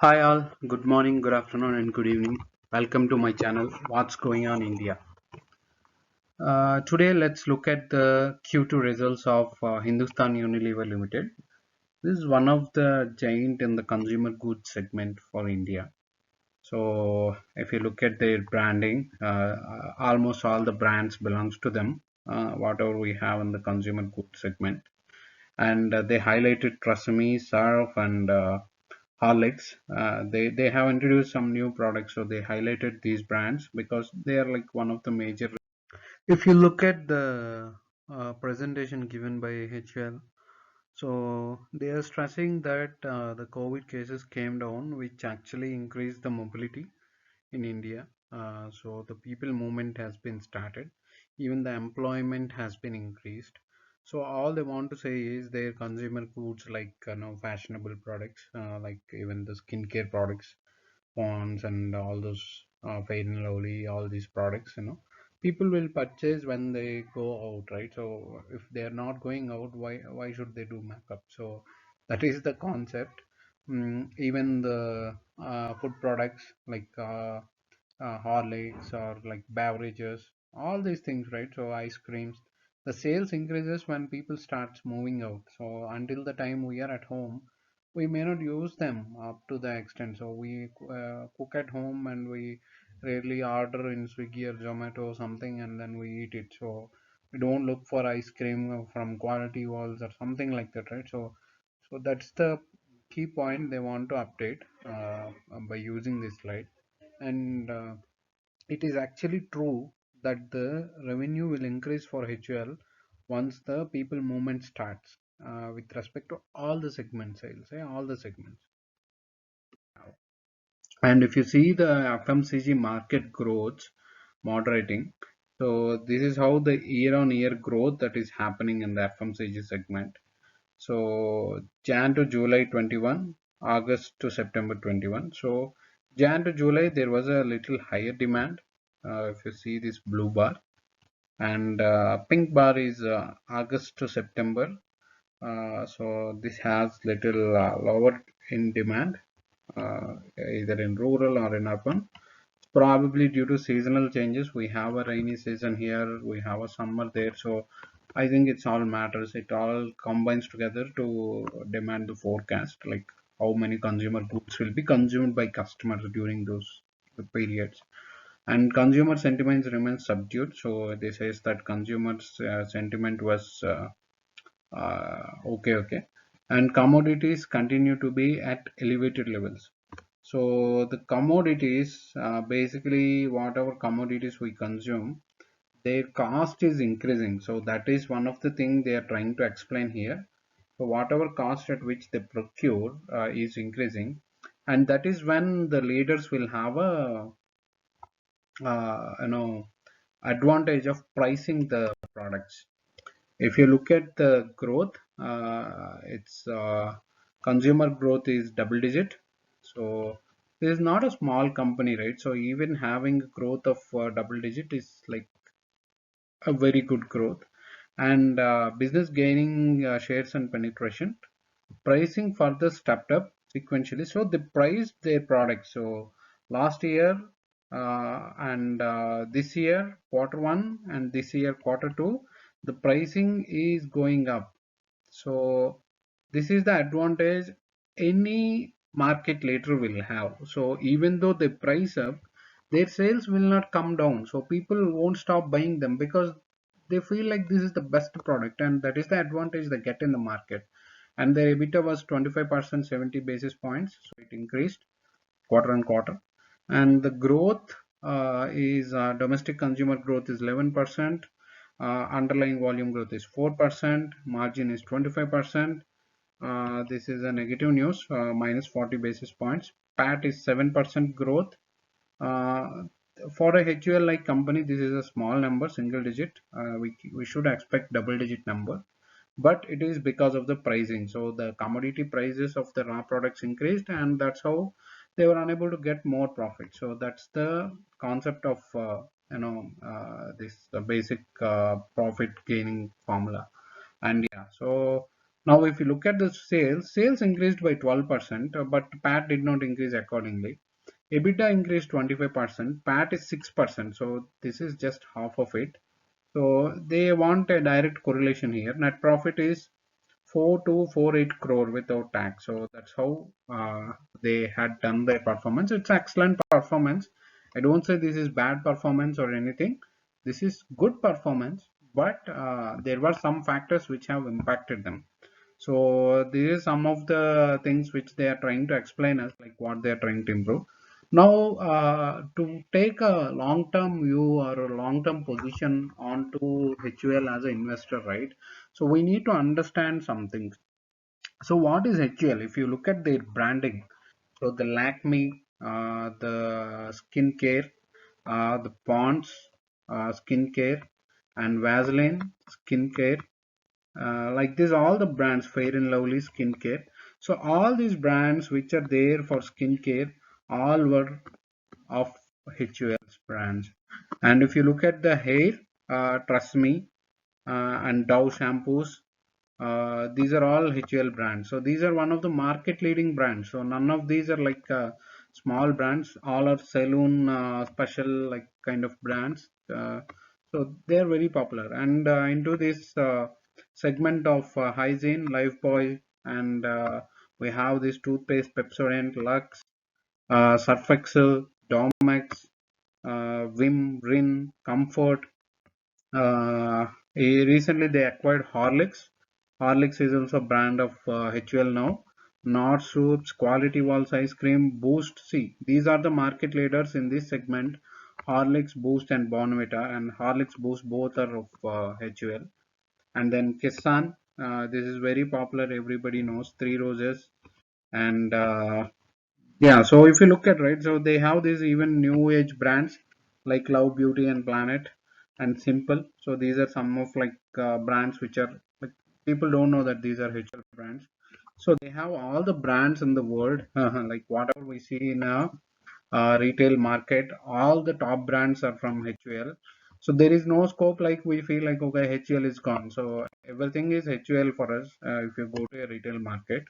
Hi all, good morning, good afternoon, and good evening. Welcome to my channel, What's Going on India. Today, let's look at the Q2 results of Hindustan Unilever Limited. This is one of the giant in the consumer goods segment for India. So, if you look at their branding, almost all the brands belongs to them. Whatever we have in the consumer goods segment, and they highlighted Trasami, Surf, and Horlicks. They have introduced some new products, so they highlighted these brands because they are like one of the major. If you look at the presentation given by HL, so they are stressing that the COVID cases came down, which actually increased the mobility in India. So the people movement has been started. Even the employment has been increased. So all they want to say is their consumer goods like fashionable products, like even the skincare products, Ponds and all those Fair and Lovely, all these products, people will purchase when they go out, right? So if they are not going out, why should they do makeup? So that is the concept. Even the food products like Horlicks or like beverages, all these things, right? So ice creams, the sales increases when people starts moving out. So until the time we are at home, we may not use them up to the extent. So we cook at home and we rarely order in Swiggy or Zomato or something and then we eat it. So we don't look for ice cream from Quality Walls or something like that, right? So that's the key point they want to update by using this slide. And it is actually true that the revenue will increase for HUL once the people movement starts with respect to all the segments, I'll say all the segments. And if you see the FMCG market growth moderating, so this is how the year on year growth that is happening in the FMCG segment. So Jan to July 21, August to September 21. So Jan to July there was a little higher demand. If you see this blue bar, and pink bar is August to September. So this has little lower in demand, either in rural or in urban. Probably due to seasonal changes, we have a rainy season here, we have a summer there. So I think it's all matters. It all combines together to demand the forecast, like how many consumer goods will be consumed by customers during those periods. And consumer sentiments remain subdued. So this says that consumers sentiment was okay, and commodities continue to be at elevated levels. So the commodities, basically whatever commodities we consume, their cost is increasing. So that is one of the things they are trying to explain here. So whatever cost at which they procure is increasing, and that is when the leaders will have a uh, you know advantage of pricing the products. If you look at the growth, it's consumer growth is double digit. So this is not a small company, right? So even having a growth of double digit is like a very good growth. And business gaining shares and penetration. Pricing further stepped up sequentially. So they priced their products. So last year and this year quarter one and this year quarter two, the pricing is going up. So this is the advantage any market leader will have. So even though they price up, their sales will not come down. So people won't stop buying them because they feel like this is the best product, and that is the advantage they get in the market. And their EBITDA was 25%, 70 basis points, so it increased quarter on quarter. And the growth is domestic consumer growth is 11%, underlying volume growth is 4%, margin is 25%. This is a negative news, minus 40 basis points. PAT is 7% growth. Uh, for a HUL like company, this is a small number, single digit. We should expect double digit number, but it is because of the pricing. So the commodity prices of the raw products increased, and that's how they were unable to get more profit. So that's the concept of this basic profit gaining formula. And yeah, so Now, if you look at the sales increased by 12%, but PAT did not increase accordingly. EBITDA increased 25%, PAT is 6%, so this is just half of it. So they want a direct correlation here. Net profit is 4248 crore without tax. So that's how they had done their performance. It's excellent performance. I don't say this is bad performance or anything. This is good performance, but there were some factors which have impacted them. So this is some of the things which they are trying to explain us, like what they are trying to improve. Now, to take a long-term view or a long-term position onto HUL as an investor, right? So we need to understand something. So what is HUL? If you look at their branding, so the Lakme, the skincare, the Ponds skincare, and Vaseline skincare, like this, all the brands, Fair and Lovely skincare. So all these brands which are there for skincare, all were of HUL's brands. And if you look at the hair, Trust Me and Dove shampoos, these are all HUL brands. So these are one of the market leading brands. So none of these are like small brands. All are saloon special like kind of brands. So they are very popular. And into this segment of hygiene, Lifebuoy, and we have this toothpaste Pepsodent, Lux, Surf Excel, Domex, Vim, Rin, Comfort. Recently, they acquired Horlicks. Horlicks is also a brand of HUL now. North Soups, Quality Walls Ice Cream, Boost. See, these are the market leaders in this segment. Horlicks, Boost, and Bonvita. And Horlicks, Boost, both are of HUL. And then Kissan. This is very popular. Everybody knows Three Roses. And yeah, so if you look at, right, so they have these even new age brands like Love, Beauty, and Planet, and Simple. So these are some of like brands which are like people don't know that these are HUL brands. So they have all the brands in the world, like whatever we see in a retail market, all the top brands are from HUL. So there is no scope like we feel like okay, HUL is gone. So everything is HUL for us if you go to a retail market.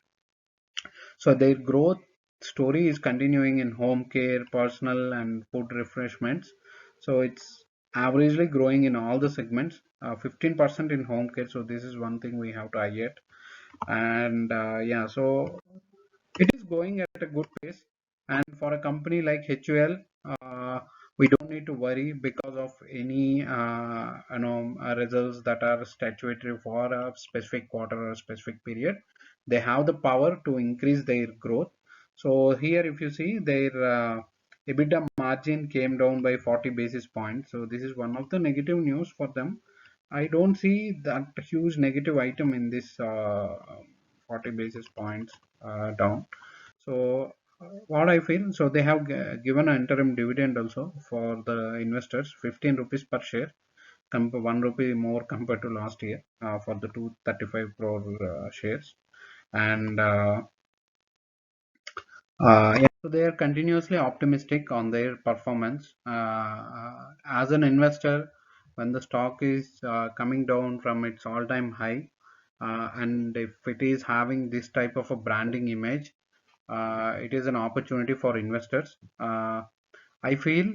So their growth story is continuing in home care, personal, and food refreshments. So it's averagely growing in all the segments. 15% in home care. So this is one thing we have to eye at. And yeah, so it is going at a good pace. And for a company like HUL, we don't need to worry because of any results that are statutory for a specific quarter or specific period. They have the power to increase their growth. So here, if you see, their EBITDA margin came down by 40 basis points. So this is one of the negative news for them. I don't see that huge negative item in this 40 basis points down. So what I feel, so they have given an interim dividend also for the investors, 15 rupees per share, 1 rupee more compared to last year for the 235 crore shares. And yeah, so they are continuously optimistic on their performance. As an investor, when the stock is coming down from its all-time high, and if it is having this type of a branding image, it is an opportunity for investors. I feel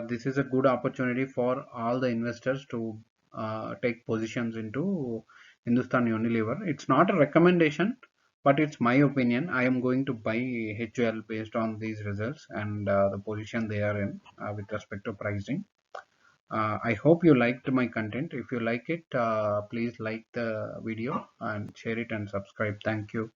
this is a good opportunity for all the investors to take positions into Hindustan Unilever. It's not a recommendation, but it's my opinion. I am going to buy HUL based on these results and the position they are in with respect to pricing. I hope you liked my content. If you like it, please like the video and share it and subscribe. Thank you.